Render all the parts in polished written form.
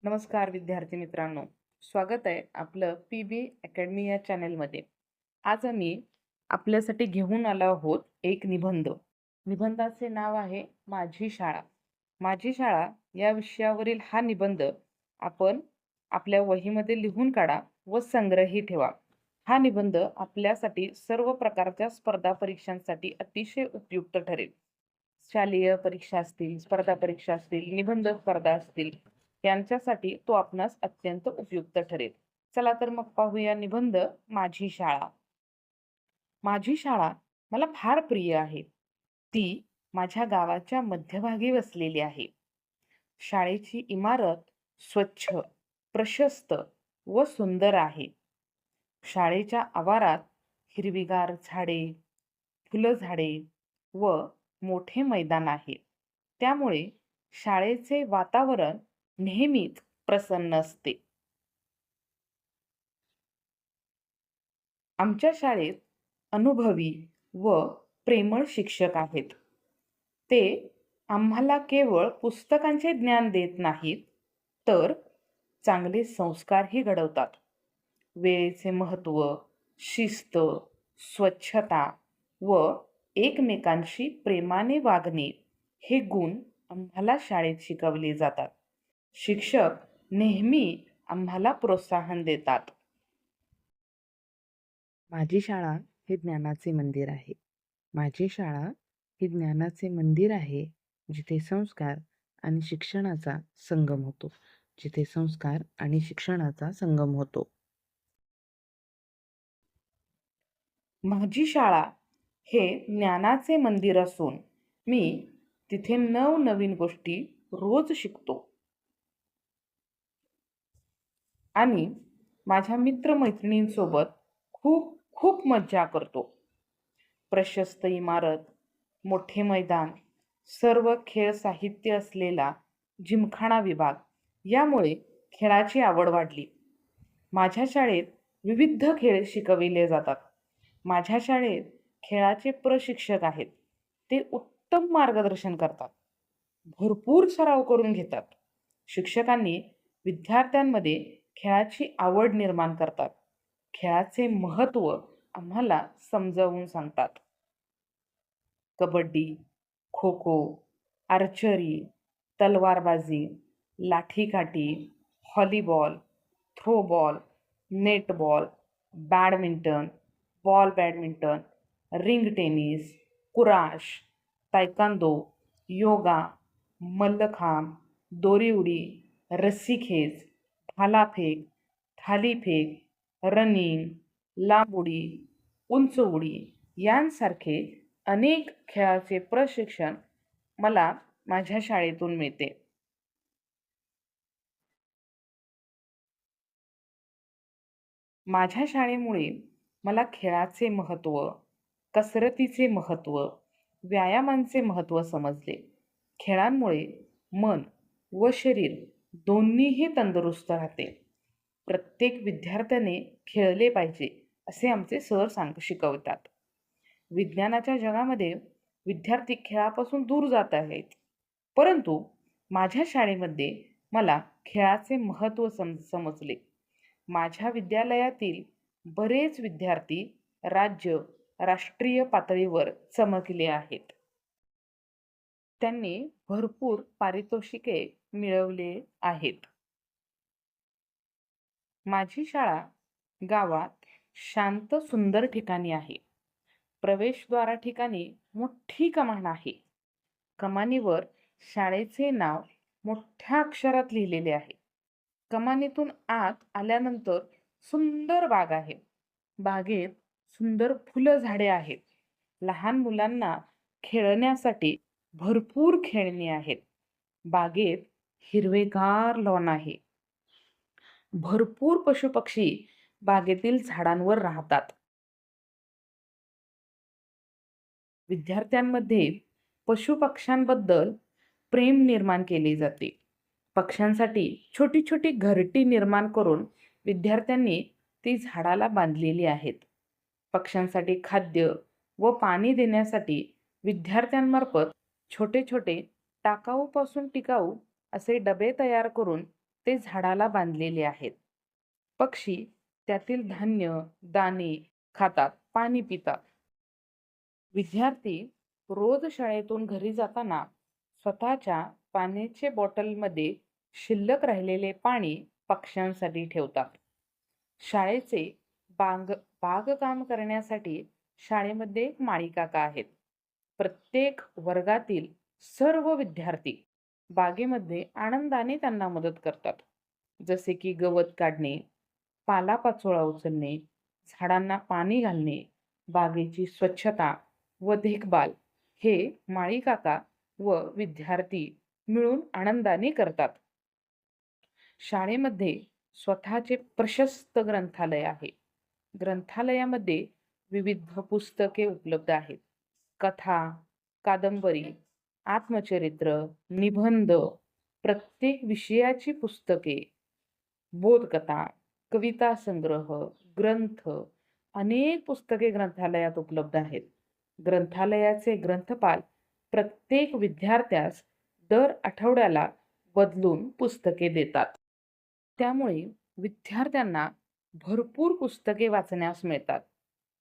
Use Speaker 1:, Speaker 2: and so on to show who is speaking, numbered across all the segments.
Speaker 1: नमस्कार विद्यार्थी मित्रांनो, स्वागत आहे आपलं पी.बी. अकॅडमी या चॅनेलमध्ये. आज आम्ही आपल्यासाठी घेऊन आलो आहोत एक निबंध. निबंधाचे नाव आहे माझी शाळा. माझी शाळा या विषयावरील हा निबंध आपण आपल्या वहीमध्ये लिहून काढा व संग्रही ठेवा. हा निबंध आपल्यासाठी सर्व प्रकारच्या स्पर्धा परीक्षांसाठी अतिशय उपयुक्त ठरेल. शालेय परीक्षा असतील, स्पर्धा परीक्षा असतील, निबंध स्पर्धा असतील, यांच्यासाठी तो आपणास अत्यंत उपयुक्त ठरेल. चला तर मग पाहूया निबंध माझी शाळा. माझी शाळा मला फार प्रिय आहे. ती माझ्या गावाच्या मध्यभागी वसलेली आहे. शाळेची इमारत स्वच्छ, प्रशस्त व सुंदर आहे. शाळेच्या आवारात हिरवीगार झाडे, फुलझाडे व मोठे मैदान आहे. त्यामुळे शाळेचे वातावरण नेहमीच प्रसन्न असते. आमच्या शाळेत अनुभवी व प्रेमळ शिक्षक आहेत. ते आम्हाला केवळ पुस्तकांचे ज्ञान देत नाहीत, तर चांगले संस्कारही घडवतात. वेळेचे महत्त्व, शिस्त, स्वच्छता व एकमेकांशी प्रेमाने वागणे हे गुण आम्हाला शाळेत शिकवले जातात. शिक्षक नेहमी आम्हाला प्रोत्साहन देतात. माझी शाळा हे ज्ञानाचे मंदिर आहे. माझी शाळा हे ज्ञानाचे मंदिर आहे, जिथे संस्कार आणि शिक्षणाचा संगम होतो. जिथे संस्कार आणि शिक्षणाचा संगम होतो. माझी शाळा हे ज्ञानाचे मंदिर असून मी तिथे नवनवीन गोष्टी रोज शिकतो आणि माझ्या मित्रमैत्रिणींसोबत खूप खूप मज्जा करतो. प्रशस्त इमारत, मोठे मैदान, सर्व खेळ साहित्य असलेला जिमखाना विभाग यामुळे खेळाची आवड वाढली. माझ्या शाळेत विविध खेळ शिकविले जातात. माझ्या शाळेत खेळाचे प्रशिक्षक आहेत. ते उत्तम मार्गदर्शन करतात. भरपूर सराव करून घेतात. शिक्षकांनी विद्यार्थ्यांमध्ये खेळाची आवड निर्माण करतात. खेळाचे महत्त्व आम्हाला समजावून सांगतात. कबड्डी, खो खो, आर्चरी, तलवारबाजी, लाठीकाठी, volleyball, throwball, netball, badminton, ball badminton, ring tennis, kurash, taekwondo, yoga, mallakhamb, दोरी उडी, रस्सीखेच, भालाफेक, थालीफेक, रनिंग, लांब उडी, उंच उडी यांसारखे अनेक खेळाचे प्रशिक्षण मला माझ्या शाळेतून मिळते. माझ्या शाळेमुळे मला खेळाचे महत्त्व, कसरतीचे महत्त्व, व्यायामांचे महत्त्व समजले. खेळांमुळे मन व शरीर दोन्हीही तंदुरुस्त राहते. प्रत्येक विद्यार्थ्याने खेळले पाहिजे असे आमचे सर शिकवतात. विज्ञानाच्या जगामध्ये विद्यार्थी खेळापासून दूर जात आहेत, परंतु माझ्या शाळेमध्ये मला खेळाचे महत्त्व समजले. माझ्या विद्यालयातील बरेच विद्यार्थी राज्य, राष्ट्रीय पातळीवर चमकले आहेत. त्यांनी भरपूर पारितोषिके मिळवले आहेत. माझी शाळा गावात शांत सुंदर ठिकाणी आहे. प्रवेशद्वारा ठिकाणी मोठी कमान आहे. कमानीवर शाळेचे नाव मोठ्या अक्षरात लिहिलेले आहे. कमानीतून आत आल्यानंतर सुंदर बाग आहे. बागेत सुंदर फुलं झाडे आहेत. लहान मुलांना खेळण्यासाठी भरपूर खेळणी आहेत. बागेत हिरवेगार लॉन आहे. भरपूर पशुपक्षी बागेतील झाडांवर राहतात. विद्यार्थ्यांमध्ये पशुपक्ष्यांबद्दल प्रेम निर्माण केले जाते. पक्ष्यांसाठी छोटी छोटी घरटी निर्माण करून विद्यार्थ्यांनी ती झाडाला बांधलेली आहेत. पक्ष्यांसाठी खाद्य व पाणी देण्यासाठी विद्यार्थ्यांमार्फत छोटे छोटे टाकाऊपासून टिकाऊ असे डबे तयार करून ते झाडाला बांधलेले आहेत. पक्षी त्यातील धान्य, दाणे खातात, पाणी पितात. विद्यार्थी रोज शाळेतून घरी जाताना स्वतःच्या पाण्याच्या बॉटलमध्ये शिल्लक राहिलेले पाणी पक्ष्यांसाठी ठेवतात. शाळेचे बाग बागकाम करण्यासाठी शाळेमध्ये एक माळी काका आहेत. प्रत्येक वर्गातील सर्व विद्यार्थी बागेमध्ये आनंदाने त्यांना मदत करतात. जसे की गवत काढणे, पालापाचोळा उचलणे, झाडांना पाणी घालणे, बागेची स्वच्छता व देखभाल हे माळी काका व विद्यार्थी मिळून आनंदाने करतात. शाळेमध्ये स्वतःचे प्रशस्त ग्रंथालय आहे. ग्रंथालयामध्ये विविध पुस्तके उपलब्ध आहेत. कथा, कादंबरी, आत्मचरित्र, निबंध, प्रत्येक विषयाची पुस्तके, बोधकथा, कविता संग्रह, ग्रंथ, अनेक पुस्तके ग्रंथालयात उपलब्ध आहेत. ग्रंथालयाचे ग्रंथपाल प्रत्येक विद्यार्थ्यास दर आठवड्याला बदलून पुस्तके देतात. त्यामुळे विद्यार्थ्यांना भरपूर पुस्तके वाचण्यास मिळतात.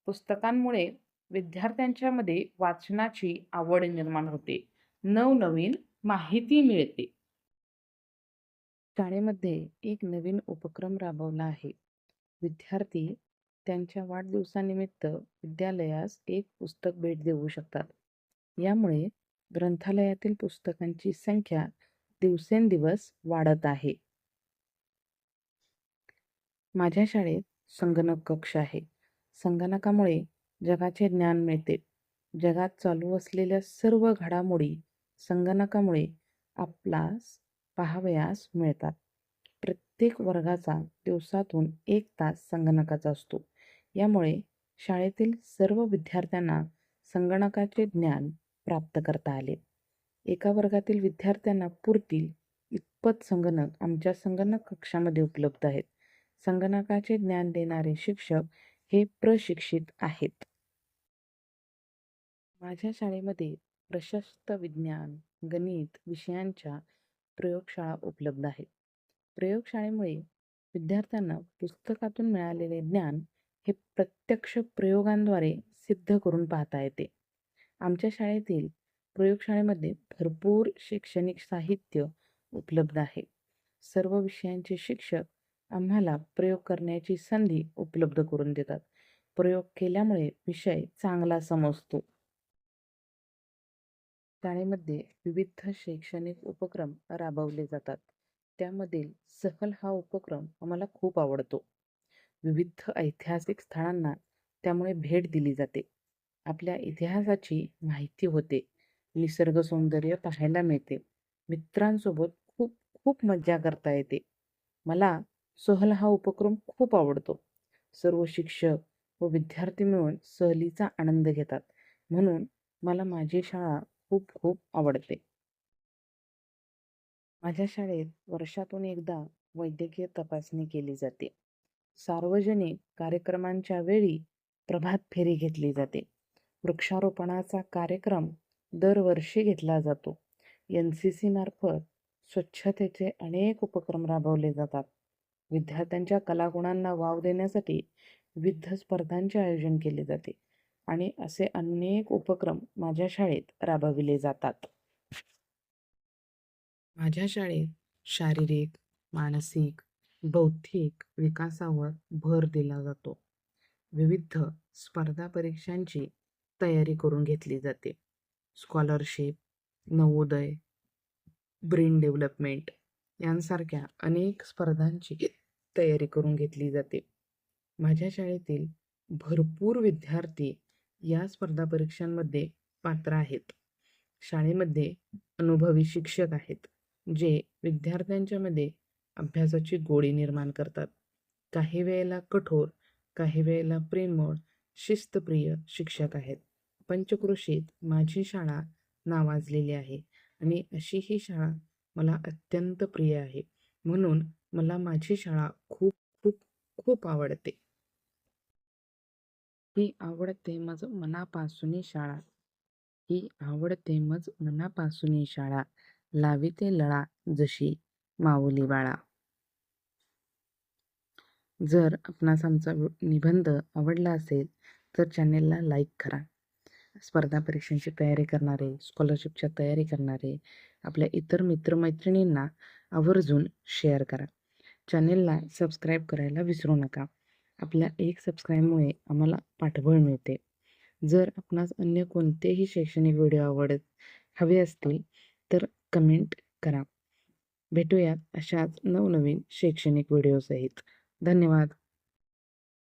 Speaker 1: पुस्तकांमुळे विद्यार्थ्यांच्या मध्ये वाचनाची आवड निर्माण होते. नवनवीन माहिती मिळते. शाळेमध्ये एक नवीन उपक्रम राबवला आहे. विद्यार्थी त्यांच्या वाढदिवसानिमित्त विद्यालयास एक पुस्तक भेट देऊ शकतात. यामुळे ग्रंथालयातील पुस्तकांची संख्या दिवसेंदिवस वाढत आहे. माझ्या शाळेत संगणक कक्ष आहे. संगणकामुळे जगाचे ज्ञान मिळते. जगात चालू असलेल्या सर्व घडामोडी संगणकामुळे आपल्यास पाहावयास मिळतात. प्रत्येक वर्गाचा दिवसातून 1 तास संगणकाचा असतो. यामुळे शाळेतील सर्व विद्यार्थ्यांना संगणकाचे ज्ञान प्राप्त करता आले. एका वर्गातील विद्यार्थ्यांना पुरतील इतपत संगणक आमच्या संगणक कक्षामध्ये उपलब्ध आहेत. संगणकाचे ज्ञान देणारे शिक्षक हे प्रशिक्षित आहेत. माझ्या शाळेमध्ये प्रशस्त विज्ञान, गणित विषयांच्या प्रयोगशाळा उपलब्ध आहेत. प्रयोगशाळेमुळे विद्यार्थ्यांना पुस्तकातून मिळालेले ज्ञान हे प्रत्यक्ष प्रयोगांद्वारे सिद्ध करून पाहता येते. आमच्या शाळेतील प्रयोगशाळेमध्ये भरपूर शैक्षणिक साहित्य उपलब्ध आहे. सर्व विषयांचे शिक्षक आम्हाला प्रयोग करण्याची संधी उपलब्ध करून देतात. प्रयोग केल्यामुळे विषय चांगला समजतो. शाळेमध्ये विविध शैक्षणिक उपक्रम राबवले जातात. त्यामधील सहल हा उपक्रम आम्हाला खूप आवडतो. विविध ऐतिहासिक स्थळांना त्यामुळे भेट दिली जाते. आपल्या इतिहासाची माहिती होते. निसर्ग सौंदर्य पाहायला मिळते. मित्रांसोबत खूप खूप मज्जा करता येते. मला सहल हा उपक्रम खूप आवडतो. सर्व शिक्षक व विद्यार्थी मिळून सहलीचा आनंद घेतात. म्हणून मला माझी शाळा खूप खूप आवडते. माझ्या शाळेत वर्षातून एकदा वैद्यकीय तपासणी केली जाते. सार्वजनिक कार्यक्रमांच्या वेळी प्रभात फेरी घेतली जाते. वृक्षारोपणाचा कार्यक्रम दरवर्षी घेतला जातो. NCC मार्फत स्वच्छतेचे अनेक उपक्रम राबवले जातात. विद्यार्थ्यांच्या कलागुणांना वाव देण्यासाठी विविध स्पर्धांचे आयोजन केले जाते आणि असे अनेक उपक्रम माझ्या शाळेत राबविले जातात. माझ्या शाळेत शारीरिक, मानसिक, बौद्धिक विकासावर भर दिला जातो. विविध स्पर्धा परीक्षांची तयारी करून घेतली जाते. स्कॉलरशिप, नवोदय, ब्रेन डेव्हलपमेंट यांसारख्या अनेक स्पर्धांची तयारी करून घेतली जाते. माझ्या शाळेतील भरपूर विद्यार्थी या स्पर्धा परीक्षांमध्ये पात्र आहेत. शाळेमध्ये अनुभवी शिक्षक आहेत, जे विद्यार्थ्यांच्या मध्ये अभ्यासाची गोडी निर्माण करतात. काही वेळेला कठोर, काही वेळेला प्रेमळ, शिस्तप्रिय शिक्षक आहेत. पंचक्रोशीत माझी शाळा नावाजलेली आहे आणि अशी ही शाळा मला अत्यंत प्रिय आहे. म्हणून मला माझी शाळा खूप खूप खूप आवडते. ही आवडते मज मनापासून शाळा. ही आवडते मज मनापासून शाळा. लाविते लळा जशी माऊली बाळा. जर आपणास आमचा निबंध आवडला असेल तर चॅनेलला लाईक करा. स्पर्धा परीक्षांची तयारी करणारे, स्कॉलरशिपच्या तयारी करणारे आपल्या इतर मित्रमैत्रिणींना आवर्जून शेअर करा. चॅनेलला सबस्क्राईब करायला विसरू नका. आपल्या एक सबस्क्राईबमुळे आम्हाला पाठबळ मिळते. जर आपणास अन्य कोणतेही शैक्षणिक व्हिडिओ हवे असतील तर कमेंट करा. भेटूयात अशाच नवनवीन शैक्षणिक व्हिडिओसहित. धन्यवाद.